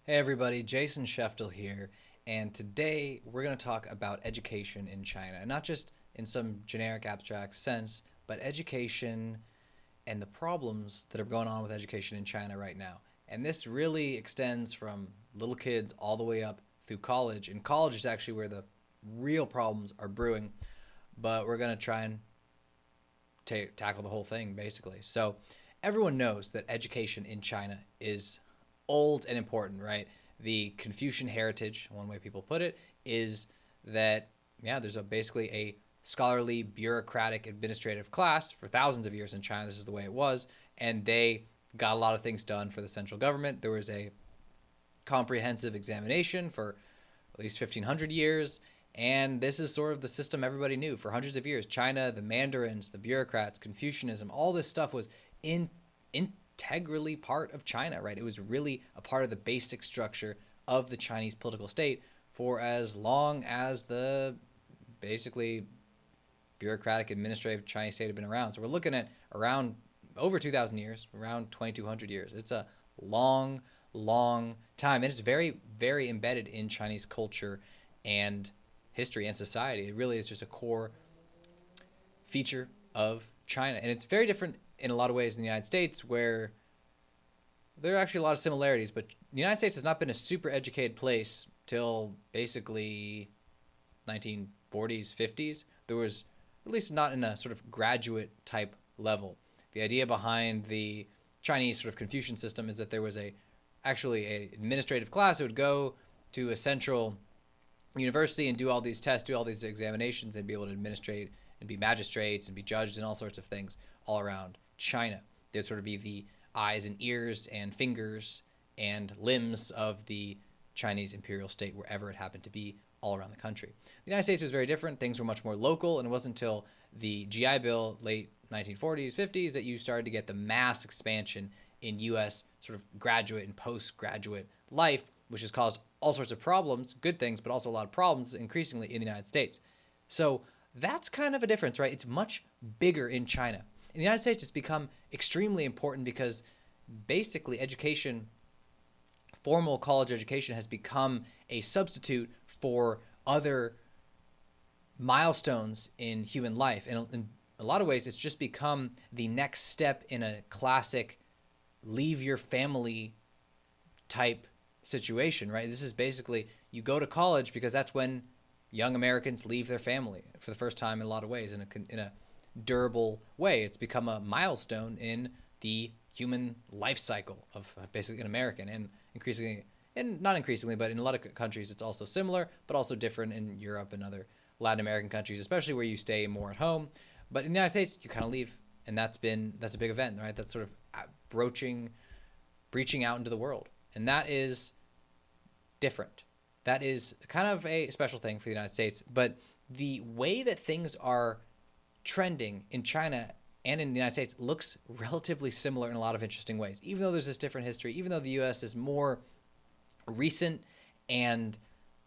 Hey everybody, Jason Sheftel here, and today we're going to talk about education in China. Not just in some generic abstract sense, but education and the problems that are going on with education in China right now. And this really extends from little kids all the way up through college. And college is actually where the real problems are brewing, but we're going to try and tackle the whole thing basically. So everyone knows that education in China is old and important, right? The Confucian heritage, one way people put it, is that there's basically a scholarly, bureaucratic, administrative class for thousands of years in China. This is the way it was, and they got a lot of things done for the central government. There was a comprehensive examination for at least 1500 years. And this is sort of the system everybody knew for hundreds of years. China, the mandarins, the bureaucrats, Confucianism, all this stuff was integrally part of China, right? It was really a part of the basic structure of the Chinese political state for as long as the basically bureaucratic administrative Chinese state had been around. So we're looking at around over 2,000 years, around 2,200 years. It's a long, long time. And it's very, very embedded in Chinese culture and history and society. It really is just a core feature of China. And it's very different in a lot of ways in the United States, where there are actually a lot of similarities, but the United States has not been a super educated place till basically 1940s, 50s. There was, at least not in a sort of graduate type level. The idea behind the Chinese sort of Confucian system is that there was actually a administrative class that would go to a central university and do all these tests, do all these examinations, and be able to administrate and be magistrates and be judged and all sorts of things all around China. There'd sort of be the eyes and ears and fingers and limbs of the Chinese imperial state wherever it happened to be all around the country. The United States was very different. Things were much more local, and it wasn't until the GI Bill, late 1940s, 50s, that you started to get the mass expansion in U.S. sort of graduate and postgraduate life, which has caused all sorts of problems, good things, but also a lot of problems increasingly in the United States. So that's kind of a difference, right? It's much bigger in China. In the United States, it's become extremely important because basically education, formal college education, has become a substitute for other milestones in human life. And in a lot of ways, it's just become the next step in a classic leave your family type situation, right? This is basically, you go to college because that's when young Americans leave their family for the first time in a lot of ways, in a durable way. It's become a milestone in the human life cycle of basically an American, and increasingly, and not increasingly, but in a lot of countries it's also similar, but also different in Europe and other Latin American countries, especially where you stay more at home. But in the United States, you kind of leave, and that's a big event, right? That's sort of breaching out into the world, and that is different. That is kind of a special thing for the United States. But the way that things are trending in China and in the United States looks relatively similar in a lot of interesting ways. Even though there's this different history, even though the U.S. is more recent and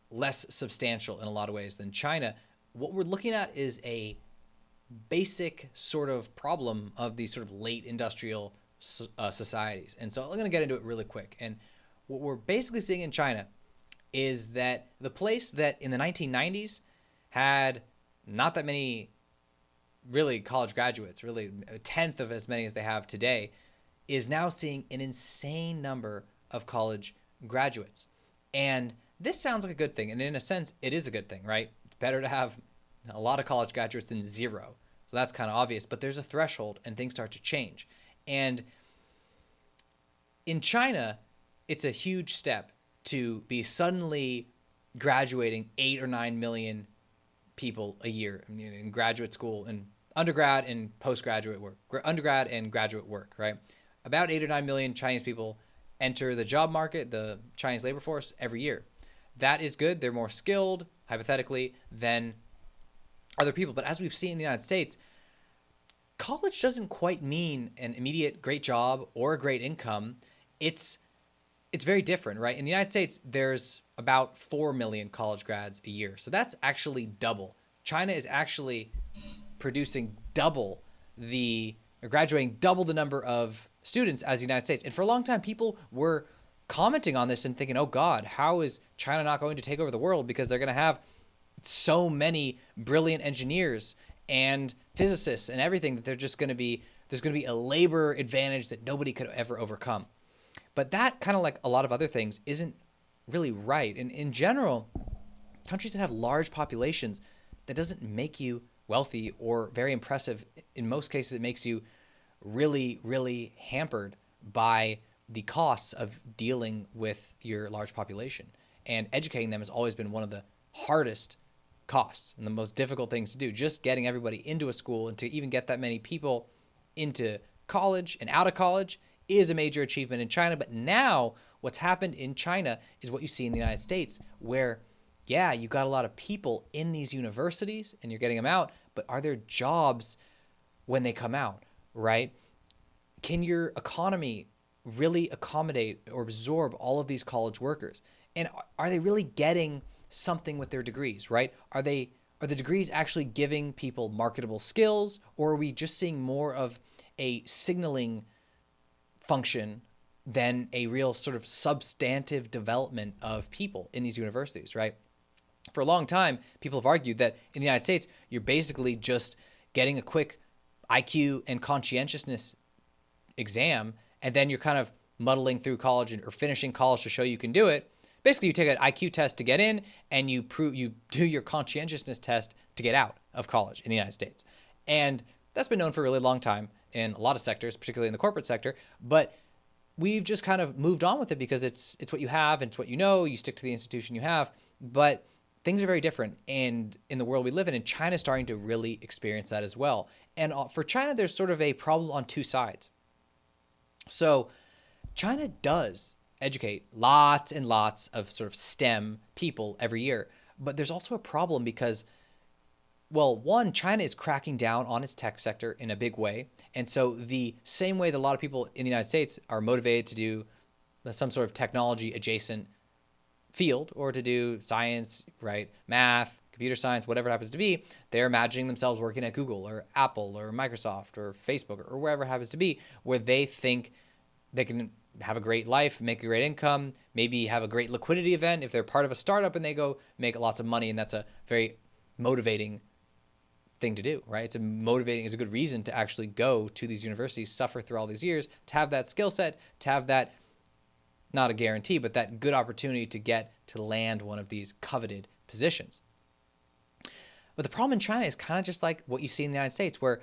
less substantial in a lot of ways than China, what we're looking at is a basic sort of problem of these sort of late industrial societies. And so I'm going to get into it really quick. And what we're basically seeing in China is that the place that in the 1990s had not that many really college graduates, really a tenth of as many as they have today, is now seeing an insane number of college graduates. And this sounds like a good thing. And in a sense, it is a good thing, right? It's better to have a lot of college graduates than zero. So that's kind of obvious. But there's a threshold and things start to change. And in China, it's a huge step to be suddenly graduating 8 or 9 million people a year in graduate school and undergrad and postgraduate work, undergrad and graduate work, right? About 8 or 9 million Chinese people enter the job market, the Chinese labor force, every year. That is good. They're more skilled, hypothetically, than other people. But as we've seen in the United States, college doesn't quite mean an immediate great job or a great income. It's very different, right? In the United States, there's about 4 million college grads a year. So that's actually double. China is actually producing graduating double the number of students as the United States. And for a long time, people were commenting on this and thinking, oh God, how is China not going to take over the world because they're going to have so many brilliant engineers and physicists and everything that there's going to be a labor advantage that nobody could ever overcome. But that, kind of like a lot of other things, isn't really right. And in general, countries that have large populations, that doesn't make you wealthy or very impressive. In most cases, it makes you really, really hampered by the costs of dealing with your large population. And educating them has always been one of the hardest costs and the most difficult things to do. Just getting everybody into a school, and to even get that many people into college and out of college is a major achievement in China. But now what's happened in China is what you see in the United States, where, yeah, you got a lot of people in these universities and you're getting them out, but are there jobs when they come out, right? Can your economy really accommodate or absorb all of these college workers? And are they really getting something with their degrees, right? Are the degrees actually giving people marketable skills, or are we just seeing more of a signaling function than a real sort of substantive development of people in these universities, right? For a long time, people have argued that in the United States, you're basically just getting a quick IQ and conscientiousness exam, and then you're kind of muddling through college or finishing college to show you can do it. Basically, you take an IQ test to get in, and you do your conscientiousness test to get out of college in the United States. And that's been known for a really long time in a lot of sectors, particularly in the corporate sector. But we've just kind of moved on with it because it's what you have and it's what you know. You stick to the institution you have. But things are very different in the world we live in, and China's starting to really experience that as well. And for China, there's sort of a problem on two sides. So China does educate lots and lots of sort of STEM people every year, but there's also a problem because, well, one, China is cracking down on its tech sector in a big way. And so the same way that a lot of people in the United States are motivated to do some sort of technology adjacent field, or to do science, right, math, computer science, whatever it happens to be, they're imagining themselves working at Google or Apple or Microsoft or Facebook or wherever it happens to be, where they think they can have a great life, make a great income, maybe have a great liquidity event if they're part of a startup and they go make lots of money. And that's a very motivating thing to do, right? It's a good reason to actually go to these universities, suffer through all these years, to have that skill set, to have that, not a guarantee, but that good opportunity to get to land one of these coveted positions. But the problem in China is kind of just like what you see in the United States, where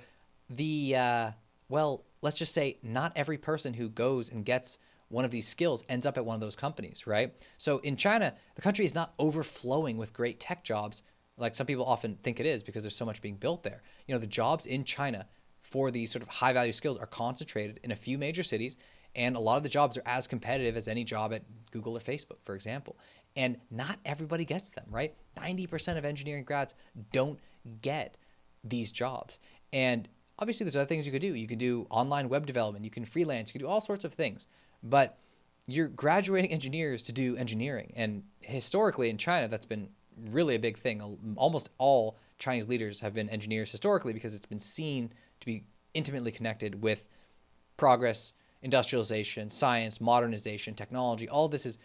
let's just say not every person who goes and gets one of these skills ends up at one of those companies, right? So in China, the country is not overflowing with great tech jobs like some people often think it is, because there's so much being built there. You know, the jobs in China for these sort of high value skills are concentrated in a few major cities, and a lot of the jobs are as competitive as any job at Google or Facebook, for example. And not everybody gets them, right? 90% of engineering grads don't get these jobs. And obviously there's other things you could do. You can do online web development, you can freelance, you can do all sorts of things. But you're graduating engineers to do engineering. And historically in China, that's been really a big thing. Almost all Chinese leaders have been engineers historically, because it's been seen to be intimately connected with progress, industrialization, science, modernization, technology. All this is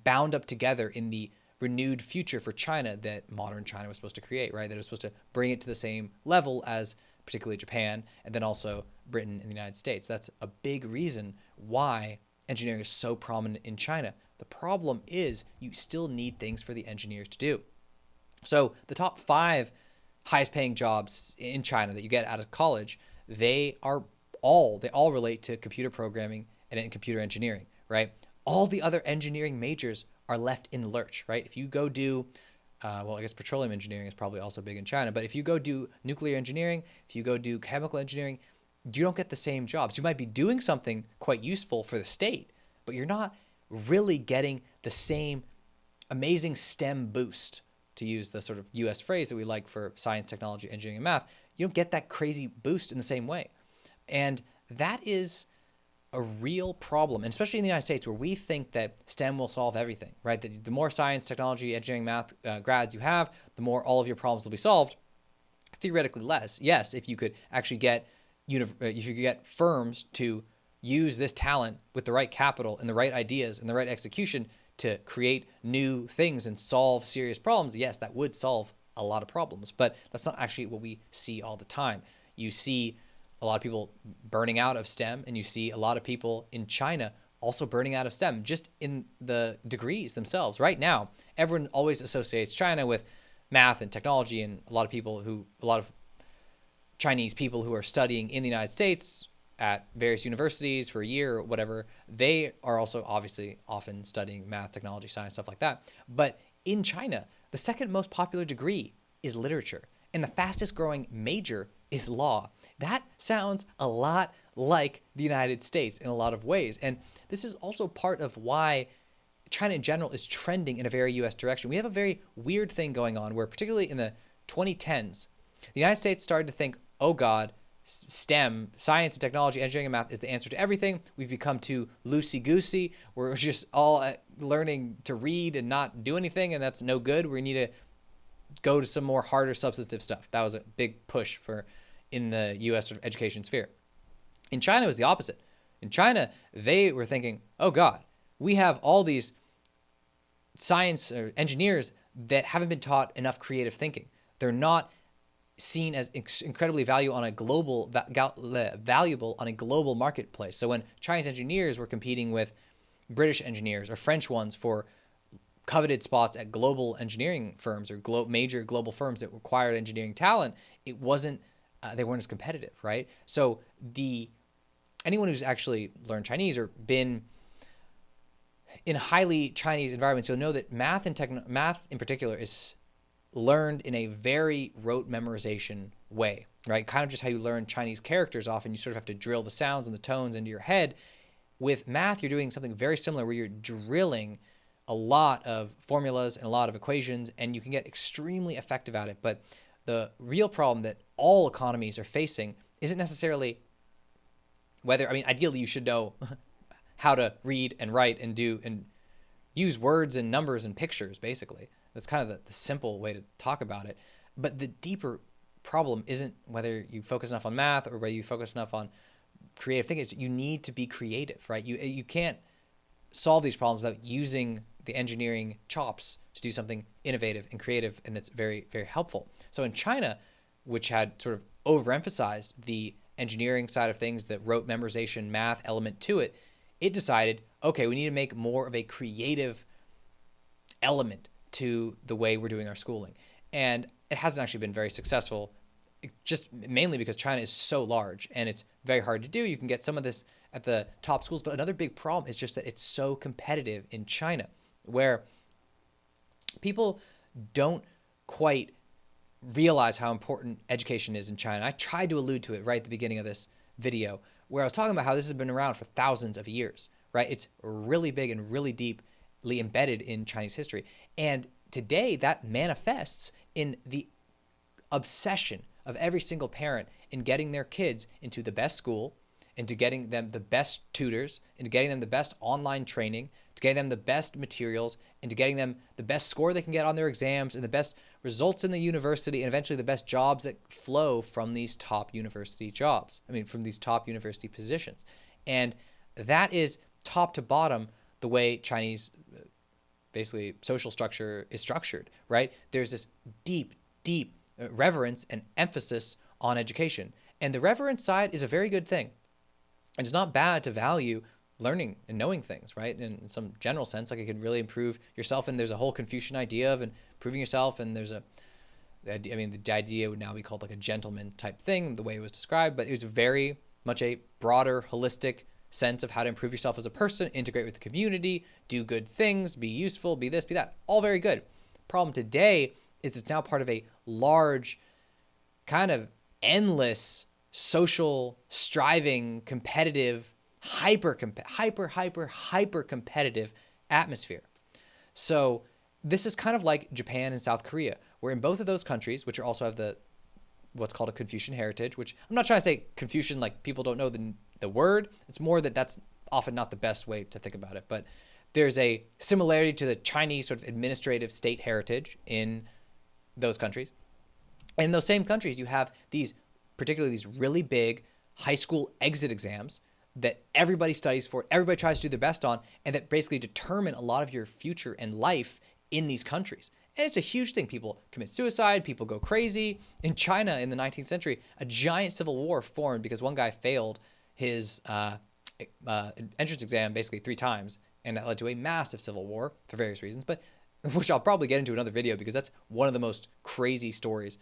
bound up together in the renewed future for China that modern China was supposed to create, right? That it was supposed to bring it to the same level as particularly Japan, and then also Britain and the United States. That's a big reason why engineering is so prominent in China. The problem is you still need things for the engineers to do. So the top 5 highest paying jobs in China that you get out of college, they all relate to computer programming and computer engineering, right? All the other engineering majors are left in the lurch, right? If you go do, I guess petroleum engineering is probably also big in China, but if you go do nuclear engineering, if you go do chemical engineering, you don't get the same jobs. You might be doing something quite useful for the state, but you're not really getting the same amazing STEM boost, to use the sort of US phrase that we like for science, technology, engineering, and math. You don't get that crazy boost in the same way. And that is a real problem, and especially in the United States, where we think that STEM will solve everything, right? The more science, technology, engineering, math grads you have, the more all of your problems will be solved. Theoretically less, yes, if you could actually get firms to use this talent with the right capital and the right ideas and the right execution to create new things and solve serious problems, yes, that would solve a lot of problems. But that's not actually what we see all the time. You see a lot of people burning out of STEM, and you see a lot of people in China also burning out of STEM, just in the degrees themselves. Right now, everyone always associates China with math and technology, and a lot of Chinese people who are studying in the United States at various universities for a year or whatever, they are also obviously often studying math, technology, science, stuff like that. But in China, the second most popular degree is literature, and the fastest growing major is law. That sounds a lot like the United States in a lot of ways. And this is also part of why China in general is trending in a very US direction. We have a very weird thing going on where, particularly in the 2010s, the United States started to think, oh God, STEM, science and technology, engineering and math is the answer to everything. We've become too loosey-goosey. We're just all learning to read and not do anything, and that's no good. We need to go to some more harder substantive stuff. That was a big push for in the US education sphere. In China, it was the opposite. In China, they were thinking, oh God, we have all these science or engineers that haven't been taught enough creative thinking. They're not seen as incredibly valuable on a global marketplace. So when Chinese engineers were competing with British engineers or French ones for coveted spots at global engineering firms or major global firms that required engineering talent, it wasn't they weren't as competitive, right? So anyone who's actually learned Chinese or been in highly Chinese environments, you'll know that math in particular is learned in a very rote memorization way, right? Kind of just how you learn Chinese characters. Often you sort of have to drill the sounds and the tones into your head. With math, you're doing something very similar where you're drilling a lot of formulas and a lot of equations, and you can get extremely effective at it. But the real problem that all economies are facing isn't necessarily ideally you should know how to read and write and use words and numbers and pictures, basically. That's kind of the simple way to talk about it. But the deeper problem isn't whether you focus enough on math or whether you focus enough on creative thinking. You need to be creative, right? You can't solve these problems without using the engineering chops to do something innovative and creative, and that's very, very helpful. So in China, which had sort of overemphasized the engineering side of things, the rote memorization math element to it, it decided, okay, we need to make more of a creative element to the way we're doing our schooling. And it hasn't actually been very successful, just mainly because China is so large and it's very hard to do. You can get some of this at the top schools, but another big problem is just that it's so competitive in China, where people don't quite realize how important education is in China. I tried to allude to it right at the beginning of this video, where I was talking about how this has been around for thousands of years, right? It's really big and really deeply embedded in Chinese history. And today that manifests in the obsession of every single parent in getting their kids into the best school, into getting them the best tutors, into getting them the best online training, to getting them the best materials, into getting them the best score they can get on their exams and the best results in the university, and eventually the best jobs that flow from these top university from these top university positions. And that is top to bottom the way Chinese basically social structure is structured, right? There's this deep reverence and emphasis on education. And the reverence side is a very good thing. And it's not bad to value learning and knowing things, right? In some general sense, like it can really improve yourself. And there's a whole Confucian idea of improving yourself. And the idea would now be called like a gentleman type thing, the way it was described. But it was very much a broader, holistic sense of how to improve yourself as a person, integrate with the community, do good things, be useful, be this, be that. All very good. Problem today is it's now part of a large, kind of endless social striving, competitive, hyper competitive atmosphere. So this is kind of like Japan and South Korea, where in both of those countries, which also have what's called a Confucian heritage, which I'm not trying to say Confucian like people don't know the word. It's more that's often not the best way to think about it. But there's a similarity to the Chinese sort of administrative state heritage in those countries. And in those same countries, you have particularly these really big high school exit exams that everybody studies for, everybody tries to do their best on, and that basically determine a lot of your future and life in these countries. And it's a huge thing. People commit suicide, people go crazy. In China in the 19th century, a giant civil war formed because one guy failed his entrance exam basically 3 times, and that led to a massive civil war for various reasons, but which I'll probably get into another video because that's one of the most crazy stories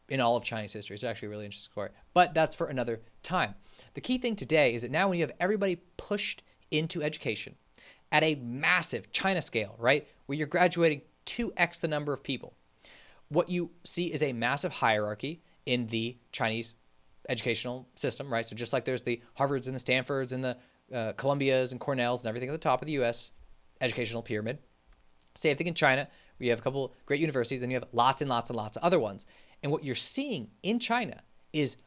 in all of Chinese history. It's actually a really interesting story, but that's for another time. The key thing today is that now when you have everybody pushed into education at a massive China scale, right, where you're graduating 2x the number of people, what you see is a massive hierarchy in the Chinese educational system, right? So just like there's the Harvards and the Stanfords and the Columbias and Cornells and everything at the top of the U.S. educational pyramid. Same thing in China, where you have a couple great universities and you have lots and lots and lots of other ones. And what you're seeing in China is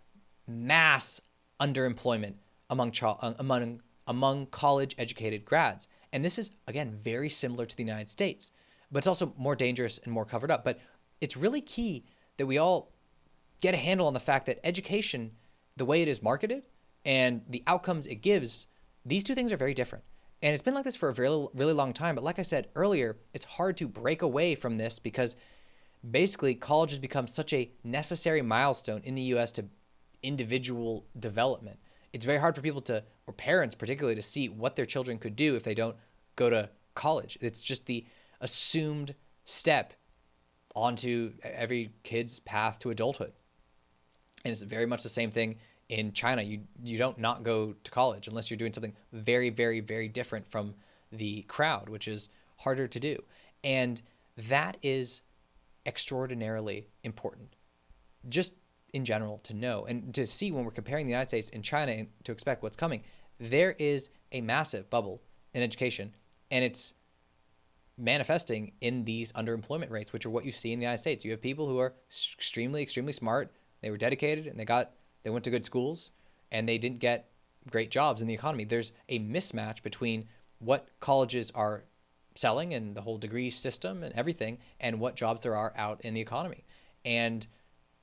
mass underemployment among college-educated grads. And this is, again, very similar to the United States, but it's also more dangerous and more covered up. But it's really key that we all get a handle on the fact that education, the way it is marketed and the outcomes it gives, these two things are very different. And it's been like this for a very, really long time. But like I said earlier, it's hard to break away from this because basically college has become such a necessary milestone in the U.S. to individual development. It's very hard for people to, or parents particularly, to see what their children could do if they don't go to college. It's just the assumed step onto every kid's path to adulthood. And it's very much the same thing in China. You don't not go to college unless you're doing something very, very, very different from the crowd, which is harder to do. And that is extraordinarily important, just in general, to know and to see when we're comparing the United States and China and to expect what's coming. There is a massive bubble in education, and it's manifesting in these underemployment rates, which are what you see in the United States. You have people who are extremely, extremely smart. They were dedicated and they went to good schools and they didn't get great jobs in the economy. There's a mismatch between what colleges are selling and the whole degree system and everything and what jobs there are out in the economy. And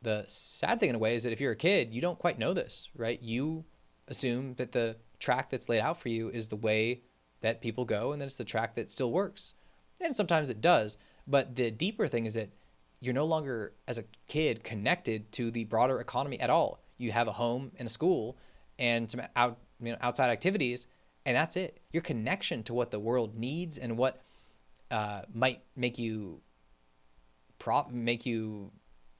the sad thing in a way is that if you're a kid, you don't quite know this, right? You assume that the track that's laid out for you is the way that people go and that it's the track that still works. And sometimes it does. But the deeper thing is that you're no longer, as a kid, connected to the broader economy at all. You have a home and a school and some outside activities, and that's it. Your connection to what the world needs and what might make you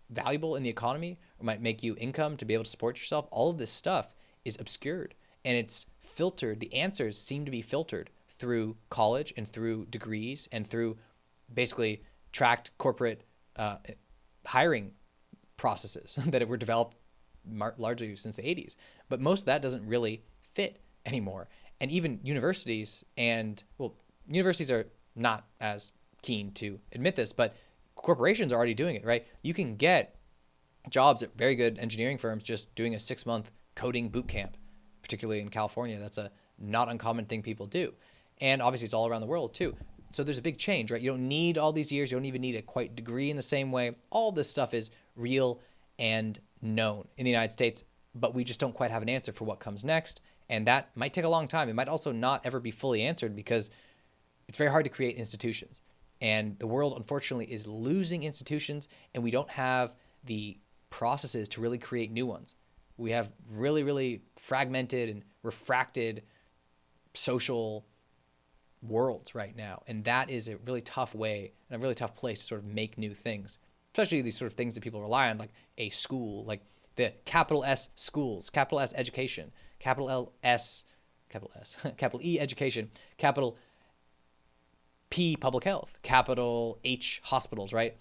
valuable in the economy or might make you income to be able to support yourself, all of this stuff is obscured. And it's filtered. The answers seem to be filtered through college and through degrees and through basically tracked corporate hiring processes that were developed largely since the 80s. But most of that doesn't really fit anymore. And even universities universities are not as keen to admit this, but corporations are already doing it, right? You can get jobs at very good engineering firms just doing a 6-month coding boot camp, particularly in California. That's a not uncommon thing people do. And obviously it's all around the world too. So there's a big change, right? You don't need all these years. You don't even need a quite degree in the same way. All this stuff is real and known in the United States, but we just don't quite have an answer for what comes next. And that might take a long time. It might also not ever be fully answered because it's very hard to create institutions. And the world, unfortunately, is losing institutions, and we don't have the processes to really create new ones. We have really, really fragmented and refracted social worlds right now. And that is a really tough way and a really tough place to sort of make new things, especially these sort of things that people rely on, like a school, like the capital S schools, capital S education, capital E education, capital P public health, capital H hospitals, right?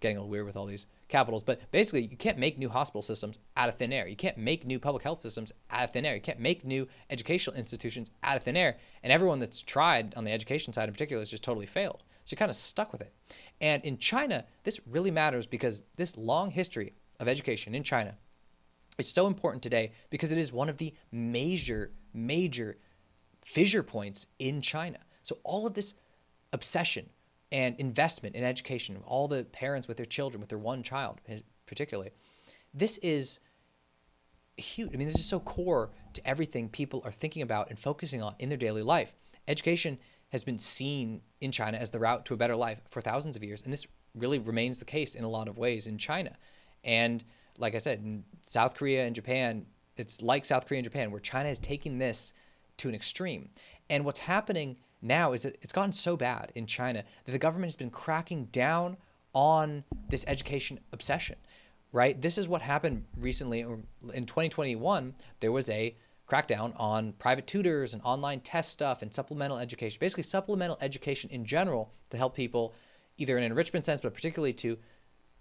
Getting a little weird with all these capitals, but basically you can't make new hospital systems out of thin air. You can't make new public health systems out of thin air. You can't make new educational institutions out of thin air. And everyone that's tried on the education side in particular has just totally failed. So you're kind of stuck with it. And in China, this really matters because this long history of education in China is so important today because it is one of the major fissure points in China. So all of this obsession and investment in education of all the parents with their children, with their one child particularly, this is huge. I mean, this is so core to everything people are thinking about and focusing on in their daily life. Education has been seen in China as the route to a better life for thousands of years, and this really remains the case in a lot of ways in China. And like I said, in South Korea and Japan, it's like South Korea and Japan, where China is taking this to an extreme. And what's happening now is that it's gotten so bad in China that the government has been cracking down on this education obsession, right? This is what happened recently. In 2021, there was a crackdown on private tutors and online test stuff and supplemental education, basically supplemental education in general to help people either in an enrichment sense, but particularly to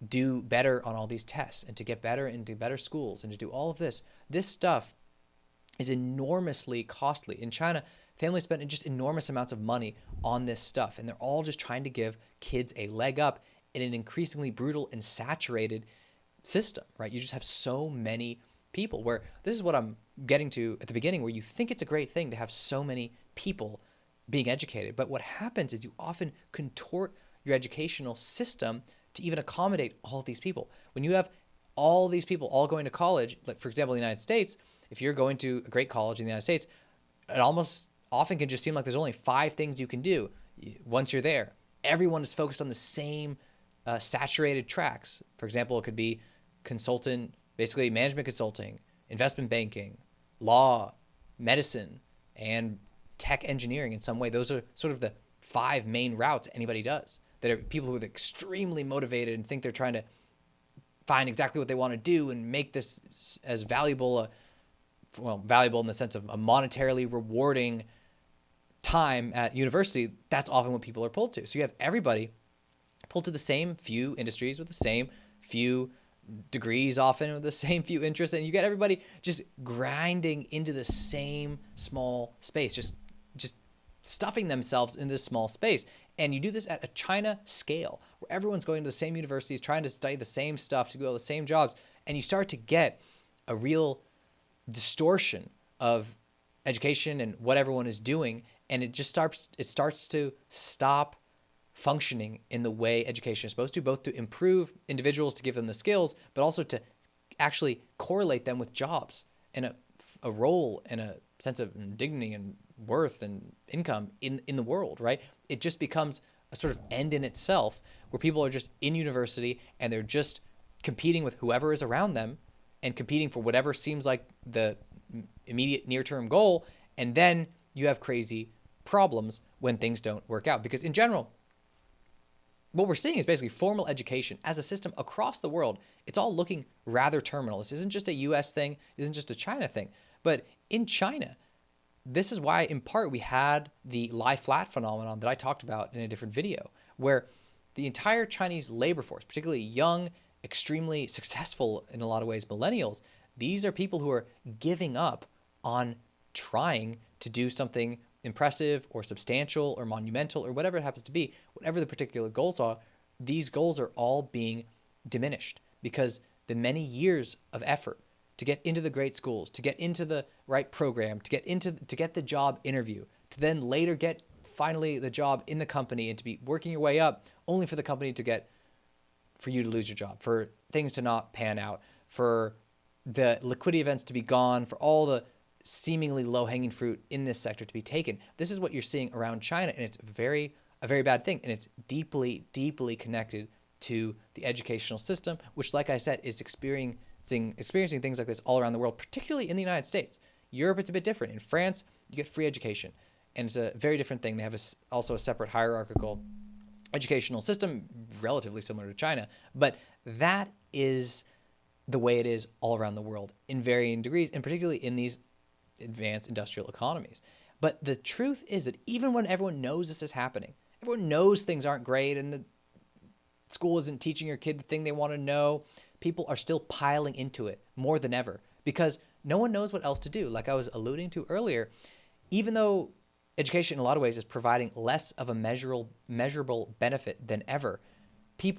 do better on all these tests and to get better into better schools and to do all of this. This stuff is enormously costly. In China, families spend just enormous amounts of money on this stuff, and they're all just trying to give kids a leg up in an increasingly brutal and saturated system, right? You just have so many people where this is what I'm getting to at the beginning, where you think it's a great thing to have so many people being educated. But what happens is you often contort your educational system to even accommodate all of these people. When you have all these people all going to college, like for example, in the United States, if you're going to a great college in the United States, it almost often can just seem like there's only 5 things you can do once you're there. Everyone is focused on the same saturated tracks. For example, it could be consultant, basically management consulting, investment banking, law, medicine, and tech engineering in some way. Those are sort of the 5 main routes anybody does, that are people who are extremely motivated and think they're trying to find exactly what they want to do and make this as valuable, valuable in the sense of a monetarily rewarding time at university. That's often what people are pulled to. So you have everybody pulled to the same few industries with the same few degrees, often with the same few interests, and you get everybody just grinding into the same small space, just stuffing themselves in this small space. And you do this at a China scale, where everyone's going to the same universities, trying to study the same stuff, to go to the same jobs, and you start to get a real distortion of education and what everyone is doing, and it starts to stop functioning in the way education is supposed to, both to improve individuals, to give them the skills, but also to actually correlate them with jobs and a role and a sense of dignity and worth and income in the world, right? It just becomes a sort of end in itself, where people are just in university and they're just competing with whoever is around them and competing for whatever seems like the immediate near-term goal. And then you have crazy problems when things don't work out. Because in general, what we're seeing is basically formal education as a system across the world. It's all looking rather terminal. This isn't just a US thing. It isn't just a China thing. But in China, this is why, in part, we had the lie flat phenomenon that I talked about in a different video, where the entire Chinese labor force, particularly young, extremely successful in a lot of ways millennials, these are people who are giving up on trying to do something impressive or substantial or monumental or whatever it happens to be, whatever the particular goals are. These goals are all being diminished because the many years of effort to get into the great schools, to get into the right program, to get the job interview, to then later get finally the job in the company and to be working your way up, only for the company for you to lose your job, for things to not pan out, for the liquidity events to be gone, for all the seemingly low-hanging fruit in this sector to be taken. This is what you're seeing around China, and it's a very bad thing, and it's deeply, deeply connected to the educational system, which, like I said, is experiencing things like this all around the world, particularly in the United States. Europe, it's a bit different. In France, you get free education, and it's a very different thing. They have also a separate hierarchical educational system, relatively similar to China, but that is the way it is all around the world in varying degrees, and particularly in these advanced industrial economies. But the truth is that even when everyone knows this is happening, everyone knows things aren't great and the school isn't teaching your kid the thing they want to know, people are still piling into it more than ever because no one knows what else to do. Like I was alluding to earlier, even though education in a lot of ways is providing less of a measurable benefit than ever, they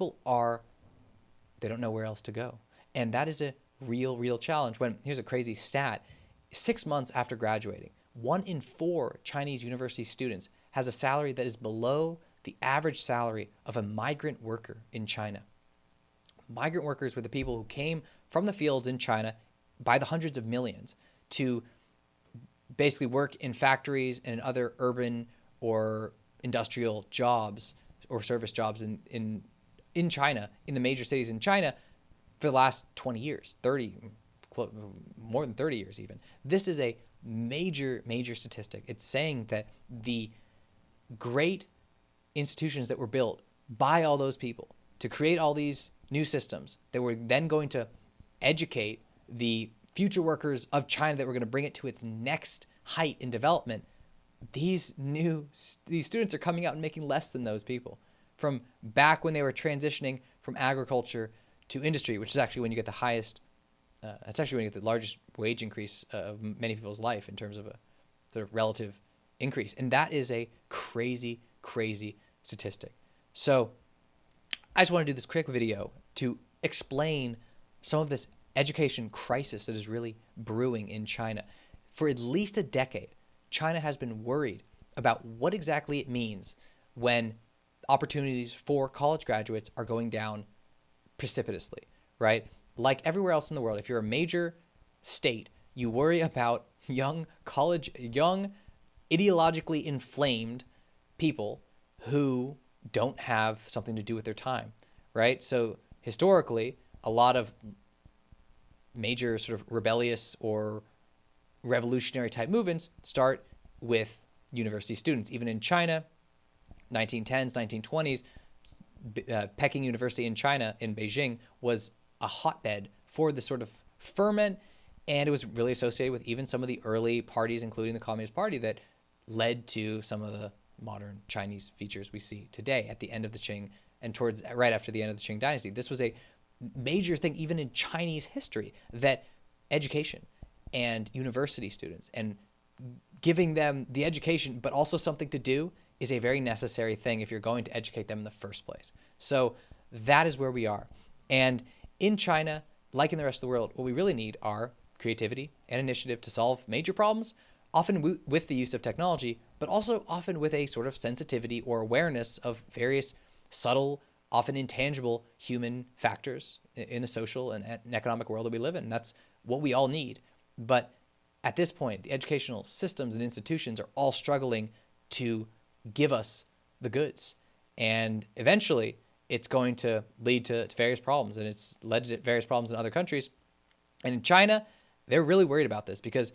don't know where else to go. And that is a real challenge. Here's a crazy stat, 6 months after graduating, 1 in 4 Chinese university students has a salary that is below the average salary of a migrant worker in China. Migrant workers were the people who came from the fields in China by the hundreds of millions to basically work in factories and in other urban or industrial jobs or service jobs in China, in the major cities in China for the last 20 years, 30, more than 30 years even. This is a major, major statistic. It's saying that the great institutions that were built by all those people to create all these new systems that were then going to educate the future workers of China that were going to bring it to its next height in development, these students are coming out and making less than those people from back when they were transitioning from agriculture to industry, which is actually when you get the highest, that's actually when you get the largest wage increase of many people's life in terms of a sort of relative increase. And that is a crazy, crazy statistic. So I just want to do this quick video to explain some of this education crisis that is really brewing in China. For at least a decade, China has been worried about what exactly it means when opportunities for college graduates are going down precipitously, right? Like everywhere else in the world, if you're a major state, you worry about young ideologically inflamed people who don't have something to do with their time, right? So historically, a lot of major sort of rebellious or revolutionary type movements start with university students. Even in China, 1910s, 1920s, Peking University in China, in Beijing, was a hotbed for this sort of ferment, and it was really associated with even some of the early parties, including the Communist Party, that led to some of the modern Chinese features we see today at the end of the Qing and right after the end of the Qing dynasty. This was a major thing even in Chinese history, that education and university students and giving them the education but also something to do is a very necessary thing if you're going to educate them in the first place. So that is where we are. And in China, like in the rest of the world, what we really need are creativity and initiative to solve major problems, often with the use of technology, but also often with a sort of sensitivity or awareness of various subtle, often intangible human factors in the social and economic world that we live in. And that's what we all need. But at this point, the educational systems and institutions are all struggling to give us the goods. And eventually, it's going to lead to various problems. And it's led to various problems in other countries. And in China, they're really worried about this because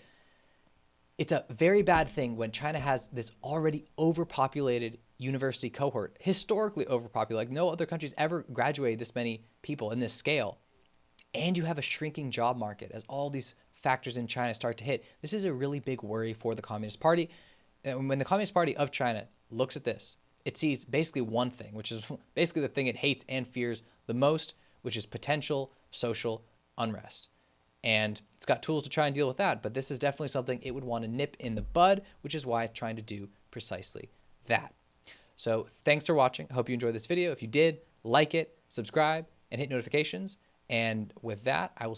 it's a very bad thing when China has this already overpopulated university cohort, historically overpopulated. Like no other country's ever graduated this many people in this scale. And you have a shrinking job market as all these factors in China start to hit. This is a really big worry for the Communist Party. And when the Communist Party of China looks at this, it sees basically one thing, which is basically the thing it hates and fears the most, which is potential social unrest. And it's got tools to try and deal with that, but this is definitely something it would want to nip in the bud, which is why it's trying to do precisely that. So thanks for watching. I hope you enjoyed this video. If you did, like it, subscribe, and hit notifications. And with that, I will